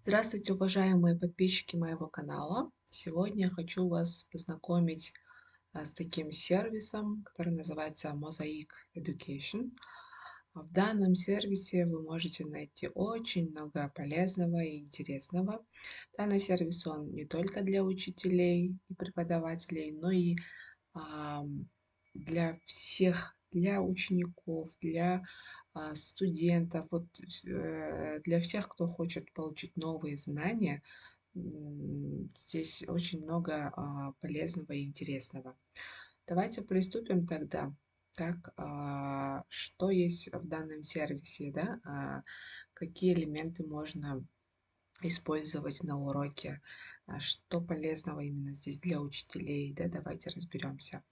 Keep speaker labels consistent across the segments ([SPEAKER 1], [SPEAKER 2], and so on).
[SPEAKER 1] Здравствуйте, уважаемые подписчики моего канала. Сегодня я хочу вас познакомить с таким сервисом, который называется Mosaic Education. В данном сервисе вы можете найти очень много полезного и интересного. Данный сервис, он не только для учителей и преподавателей, но и для всех, для учеников, для студентов, вот, для всех, кто хочет получить новые знания. Здесь очень много полезного и интересного. Давайте приступим тогда. Что есть в данном сервисе, да? Какие элементы можно использовать на уроке, что полезного именно здесь для учителей, да? Давайте разберемся.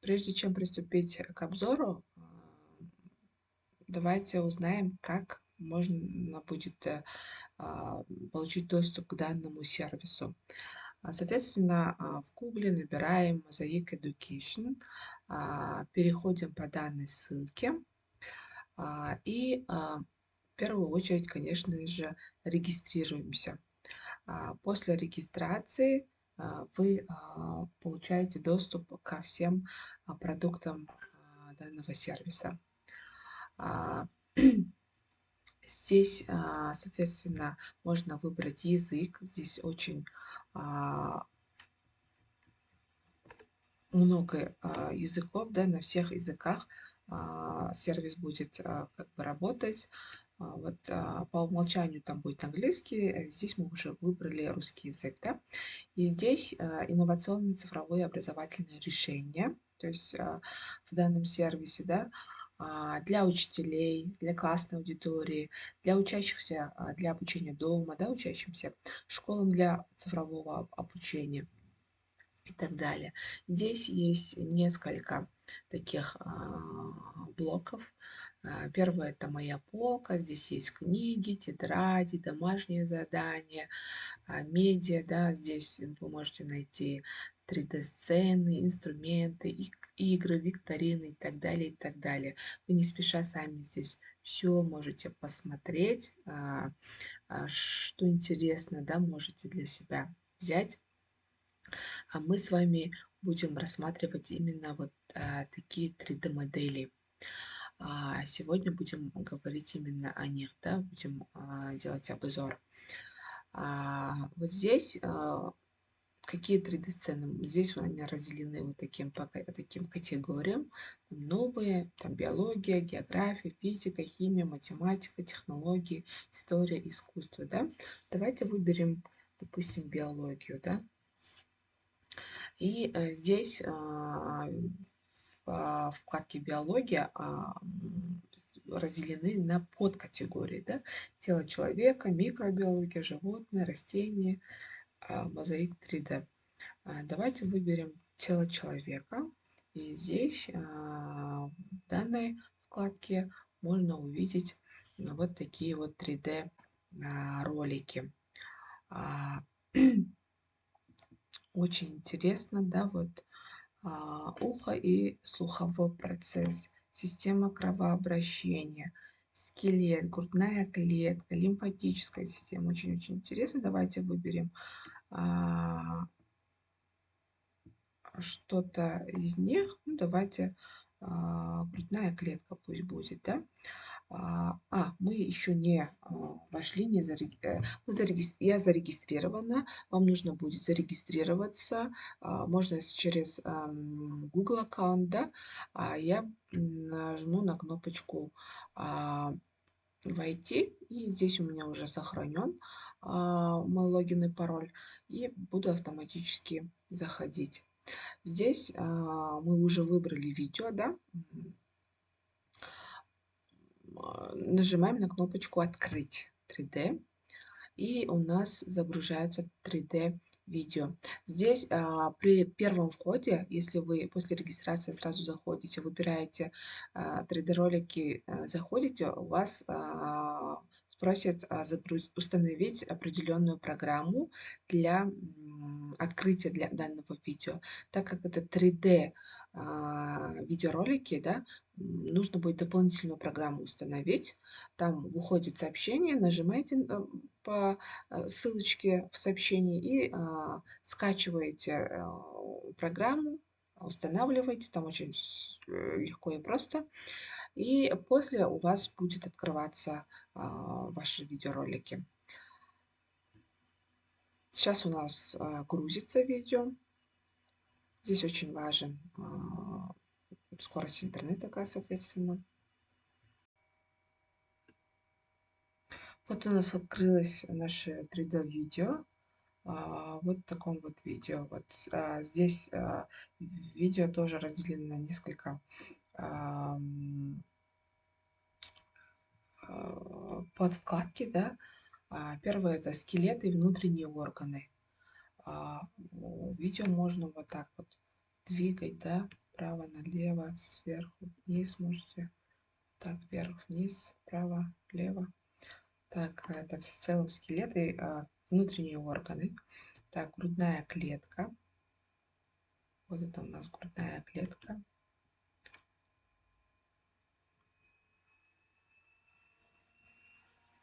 [SPEAKER 1] Прежде чем приступить к обзору, давайте узнаем, как можно будет получить доступ к данному сервису. Соответственно, в Гугле набираем Mosaic Education, переходим по данной ссылке и в первую очередь, конечно же, регистрируемся. После регистрации вы получаете доступ ко всем продуктам данного сервиса. А, Здесь, соответственно, можно выбрать язык. Здесь очень много языков, да, на всех языках сервис будет как бы работать. По умолчанию там будет английский, здесь мы уже выбрали русский язык, да. И здесь инновационные цифровые образовательные решения, то есть в данном сервисе, да, для учителей, для классной аудитории, для учащихся, для обучения дома, да, учащимся, школам для цифрового обучения и так далее. Здесь есть несколько таких блоков. Первое — это моя полка. Здесь есть книги, тетради, домашние задания, медиа, да. Здесь вы можете найти 3D-сцены, инструменты, игры, викторины и так далее, и так далее. Вы не спеша сами здесь все можете посмотреть, что интересно, да, можете для себя взять. Мы с вами будем рассматривать именно вот такие 3D-модели. Сегодня будем говорить именно о них, да, будем делать обзор. Вот здесь какие 3D-сцены? Здесь они разделены вот таким категориям. Там новые, там биология, география, физика, химия, математика, технологии, история, искусство, да. Давайте выберем, допустим, биологию, да. И здесь в вкладке «Биология» разделены на подкатегории, да? Тело человека, микробиология, животные, растения, мозаик 3D. Давайте выберем тело человека. И здесь в данной вкладке можно увидеть вот такие вот 3D ролики. Очень интересно, да, вот ухо и слуховой процесс, система кровообращения, скелет, грудная клетка, лимфатическая система. Очень-очень интересно. Давайте выберем а, что-то из них. Ну, давайте грудная клетка пусть будет, да. Мы еще не вошли, я зарегистрирована, вам нужно будет зарегистрироваться, можно через Google аккаунт, да, я нажму на кнопочку «Войти», и здесь у меня уже сохранен мой логин и пароль, и буду автоматически заходить. Здесь мы уже выбрали видео, да, нажимаем на кнопочку «Открыть 3D», и у нас загружается 3D видео. Здесь при первом входе, если вы после регистрации сразу заходите, выбираете 3D ролики, заходите, у вас спросят установить определенную программу для открытия для данного видео. Так как это 3D видеоролики, да, нужно будет дополнительную программу установить. Там выходит сообщение, нажимаете по ссылочке в сообщении и скачиваете программу, устанавливаете, там очень легко и просто. И после у вас будет открываться ваши видеоролики. Сейчас у нас грузится видео. Здесь очень важен скорость интернета, соответственно. Вот у нас открылось наше 3D-видео. Вот в таком вот видео. Вот здесь видео тоже разделено на несколько подвкладки, да. Первое это скелеты и внутренние органы. Видео можно вот так вот двигать, да, право налево, сверху вниз можете, так, вверх, вниз, право, лево. Так, это в целом скелеты, внутренние органы. Так, грудная клетка. Вот это у нас грудная клетка.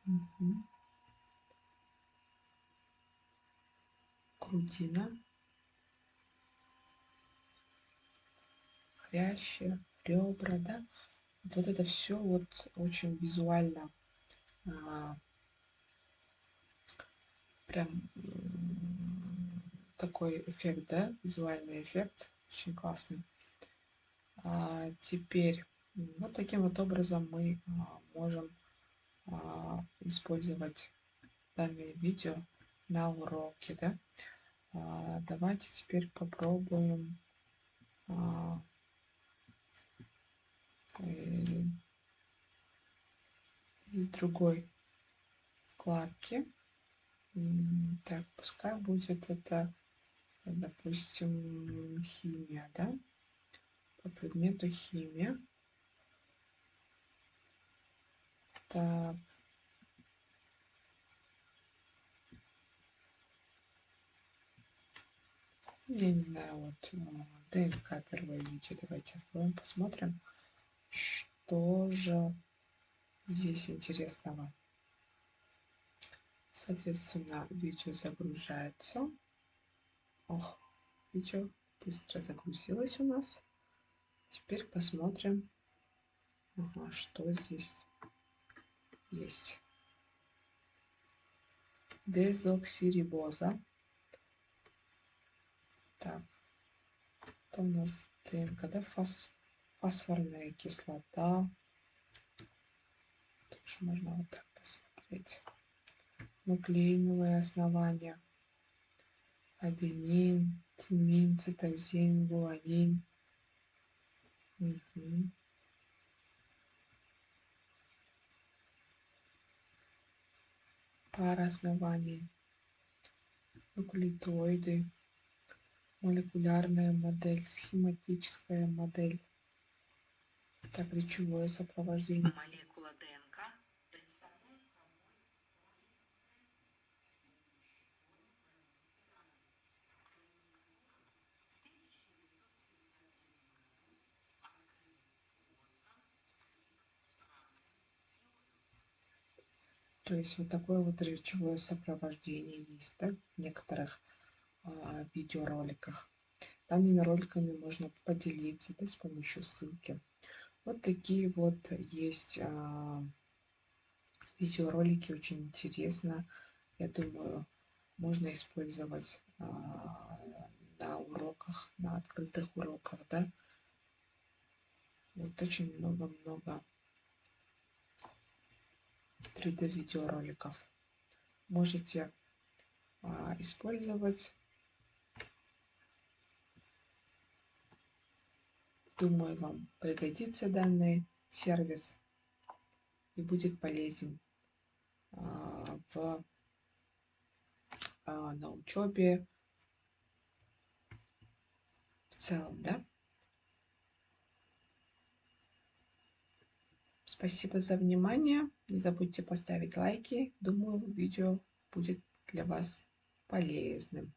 [SPEAKER 1] Мгм. Грудина, хрящи, ребра, да. Вот это все вот очень визуально, прям такой эффект, да, визуальный эффект, очень классный. Теперь вот таким вот образом мы можем использовать данные видео на уроке, да. Давайте теперь попробуем из другой вкладки. Так, пускай будет это, допустим, химия, да, по предмету химия. Так, я не знаю, вот ДНК первое видео. Давайте откроем, посмотрим, что же здесь интересного. Соответственно, видео загружается. Ох, видео быстро загрузилось у нас. Теперь посмотрим, что здесь есть. Дезоксирибоза. Так, это у нас ДНК, да, фосфорная кислота. Тоже можно вот так посмотреть. Нуклеиновые основания. Аденин, тимин, цитозин, гуанин. Угу. Пара оснований. Нуклеотиды. Молекулярная модель, схематическая модель. Так, речевое сопровождение.
[SPEAKER 2] Молекула ДНК представляет собой полимеризацию, имеющий форму двойной спирали, строение которого в 1953 году открыли Уотсон, Крик, Франклин и Уилкинс.
[SPEAKER 1] То есть вот такое вот речевое сопровождение есть, да, в некоторых видеороликах. Данными роликами можно поделиться, да, с помощью ссылки. Вот такие вот есть видеоролики, очень интересно. Я думаю, можно использовать на уроках, на открытых уроках, да. Вот очень много-много 3D видеороликов можете использовать. Думаю, вам пригодится данный сервис и будет полезен на учебе в целом, да. Спасибо за внимание. Не забудьте поставить лайки. Думаю, видео будет для вас полезным.